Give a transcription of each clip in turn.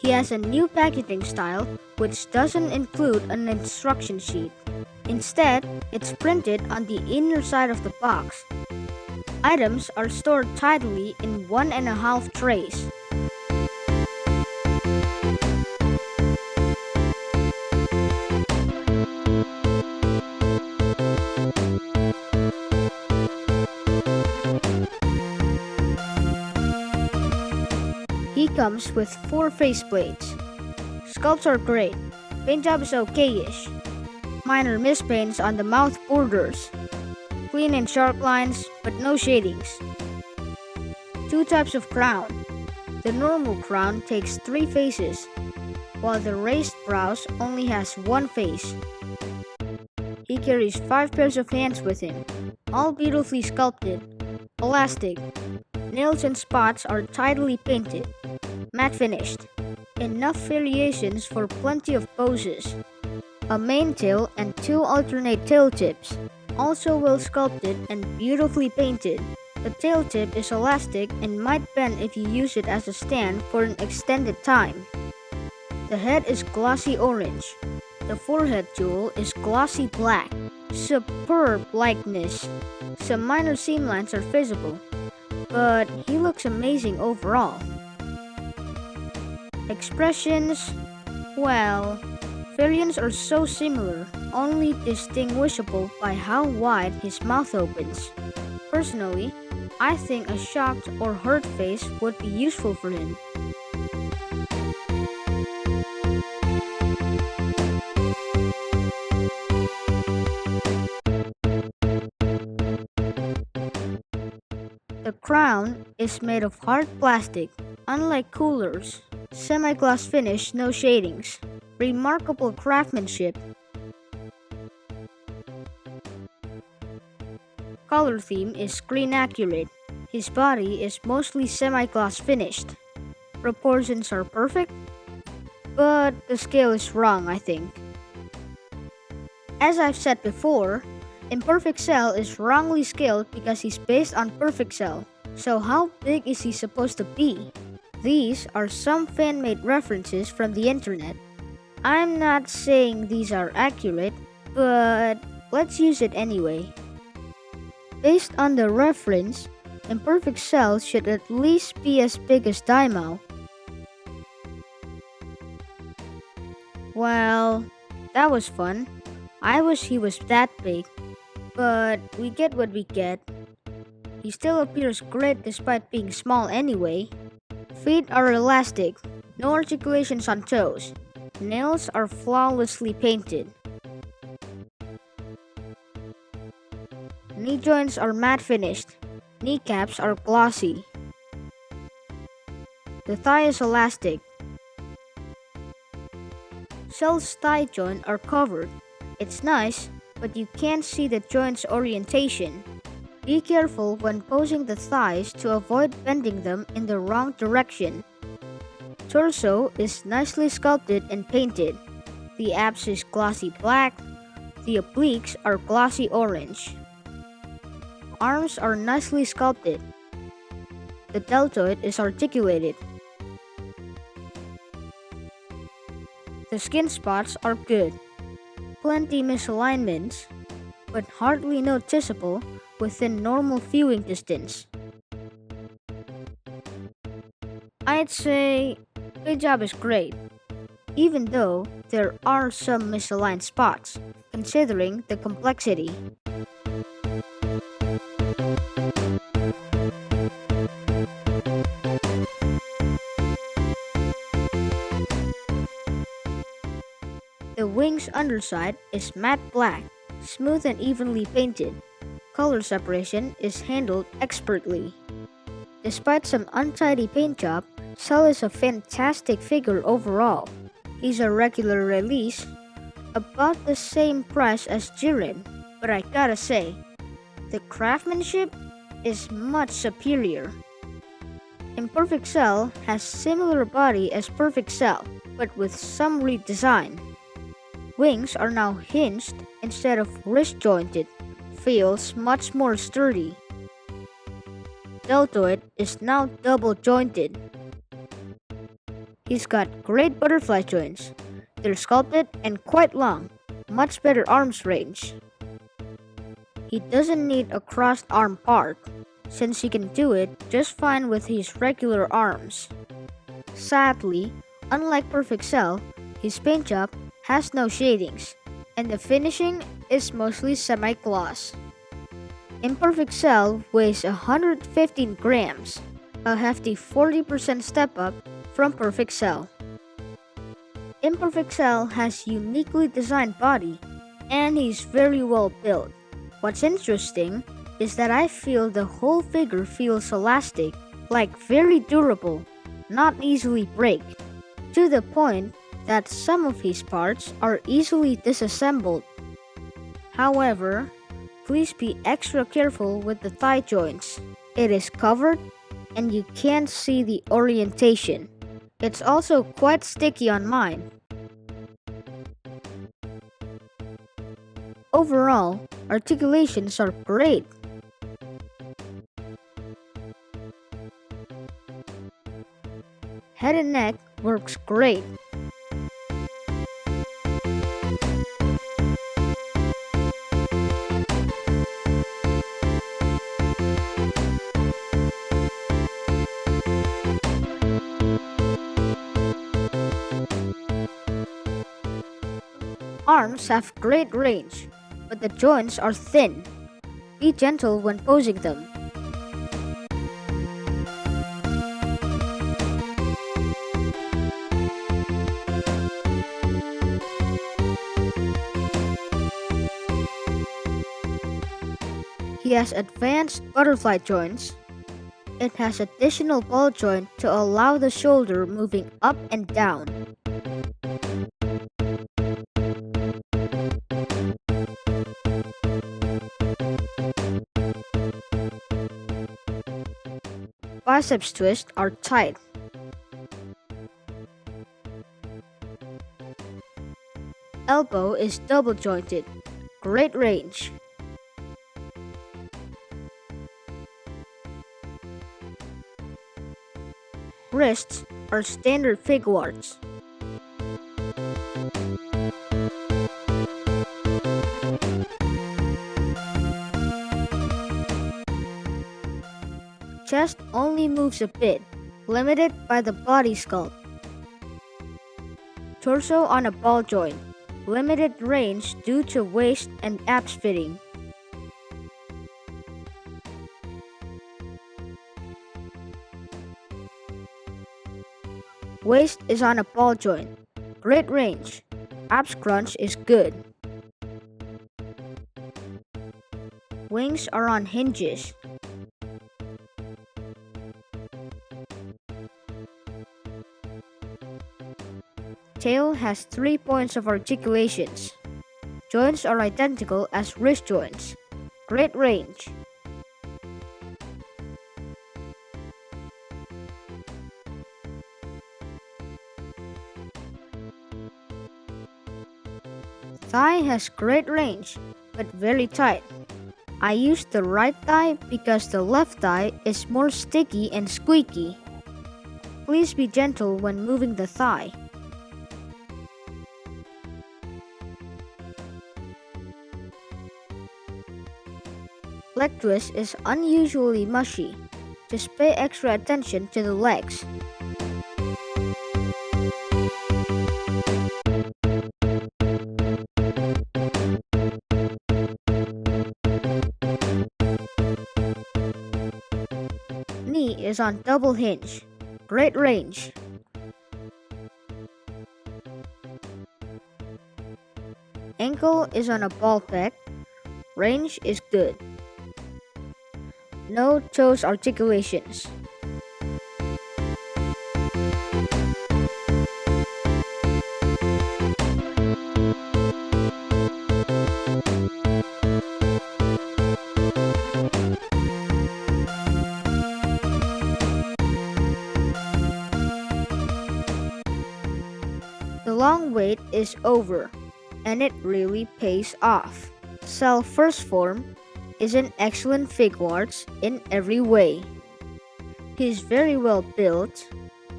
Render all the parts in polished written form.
He has a new packaging style which doesn't include an instruction sheet. Instead, it's printed on the inner side of the box. Items are stored tidily in 1.5 trays. He comes with 4 faceplates. Sculpts are great. Paint job is okay-ish. Minor mispaints on the mouth borders. Clean and sharp lines, but no shadings. 2 types of crown. The normal crown takes 3 faces, while the raised brows only has 1 face. He carries 5 pairs of hands with him, all beautifully sculpted. Elastic. Nails and spots are tidily painted. Matte finished. Enough variations for plenty of poses. A main tail and 2 alternate tail tips. Also well sculpted and beautifully painted. The tail tip is elastic and might bend if you use it as a stand for an extended time. The head is glossy orange. The forehead jewel is glossy black. Superb likeness. Some minor seam lines are visible, but he looks amazing overall. Expressions, well, variants are so similar, only distinguishable by how wide his mouth opens. Personally, I think a shocked or hurt face would be useful for him. The crown is made of hard plastic, unlike coolers. Semi-gloss finish, no shadings. Remarkable craftsmanship. Color theme is screen accurate. His body is mostly semi-gloss finished. Proportions are perfect, but the scale is wrong, I think. As I've said before, Imperfect Cell is wrongly scaled because he's based on Perfect Cell. So how big is he supposed to be? These are some fan-made references from the internet. I'm not saying these are accurate, but let's use it anyway. Based on the reference, Imperfect Cell should at least be as big as Daimao. Well, that was fun. I wish he was that big, but we get what we get. He still appears great despite being small anyway. Feet are elastic, no articulations on toes. Nails are flawlessly painted. Knee joints are matte finished. Kneecaps are glossy. The thigh is elastic. Cell's thigh joint are covered. It's nice, but you can't see the joint's orientation. Be careful when posing the thighs to avoid bending them in the wrong direction. Torso is nicely sculpted and painted. The abs is glossy black. The obliques are glossy orange. Arms are nicely sculpted. The deltoid is articulated. The skin spots are good. Plenty misalignments, but hardly noticeable within normal viewing distance. I'd say good job is great, even though there are some misaligned spots, considering the complexity. The wing's underside is matte black, smooth and evenly painted. Color separation is handled expertly. Despite some untidy paint job, Cell is a fantastic figure overall. He's a regular release, about the same price as Jiren, but I gotta say, the craftsmanship is much superior. Imperfect Cell has similar body as Perfect Cell, but with some redesign. Wings are now hinged instead of wrist jointed. feels much more sturdy. Deltoid is now double jointed. He's got great butterfly joints. They're sculpted and quite long, much better arms range. He doesn't need a crossed arm part, since he can do it just fine with his regular arms. Sadly, unlike Perfect Cell, his paint job has no shadings, and the finishing is mostly semi-gloss. Imperfect Cell weighs 115 grams, a hefty 40% step up from Perfect Cell. Imperfect Cell has uniquely designed body, and he's very well built. What's interesting is that I feel the whole figure feels elastic, like very durable, not easily break, to the point that some of his parts are easily disassembled. However, please be extra careful with the thigh joints. It is covered and you can't see the orientation. It's also quite sticky on mine. Overall, articulations are great. Head and neck works great. Arms have great range, but the joints are thin. Be gentle when posing them. He has advanced butterfly joints. It has additional ball joint to allow the shoulder moving up and down. Biceps twists are tight. Elbow is double jointed. Great range. Wrists are standard Figuarts. Chest only moves a bit, limited by the body sculpt. Torso on a ball joint, limited range due to waist and abs fitting. Waist is on a ball joint, great range. Abs crunch is good. Wings are on hinges. Tail has 3 points of articulations. Joints are identical as wrist joints. Great range. Thigh has great range, but very tight. I use the right thigh because the left thigh is more sticky and squeaky. Please be gentle when moving the thigh. Leg twist is unusually mushy. Just pay extra attention to the legs. Knee is on double hinge. Great range. Ankle is on a ball peg. Range is good. No toes articulations. The long wait is over, and it really pays off. Cell first form is an excellent Figuarts in every way. He's very well built,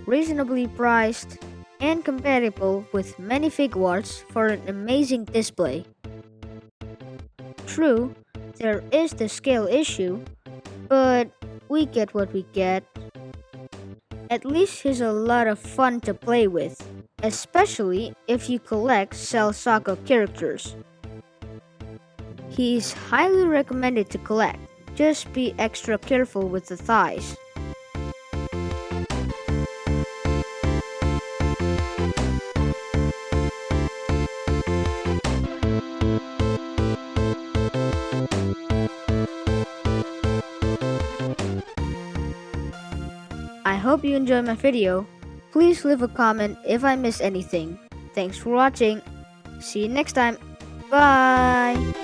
reasonably priced, and compatible with many Figuarts for an amazing display. True, there is the scale issue, but we get what we get. At least he's a lot of fun to play with, especially if you collect Cell Saga characters. He's highly recommended to collect, just be extra careful with the thighs. I hope you enjoyed my video. Please leave a comment if I missed anything. Thanks for watching. See you next time. Bye!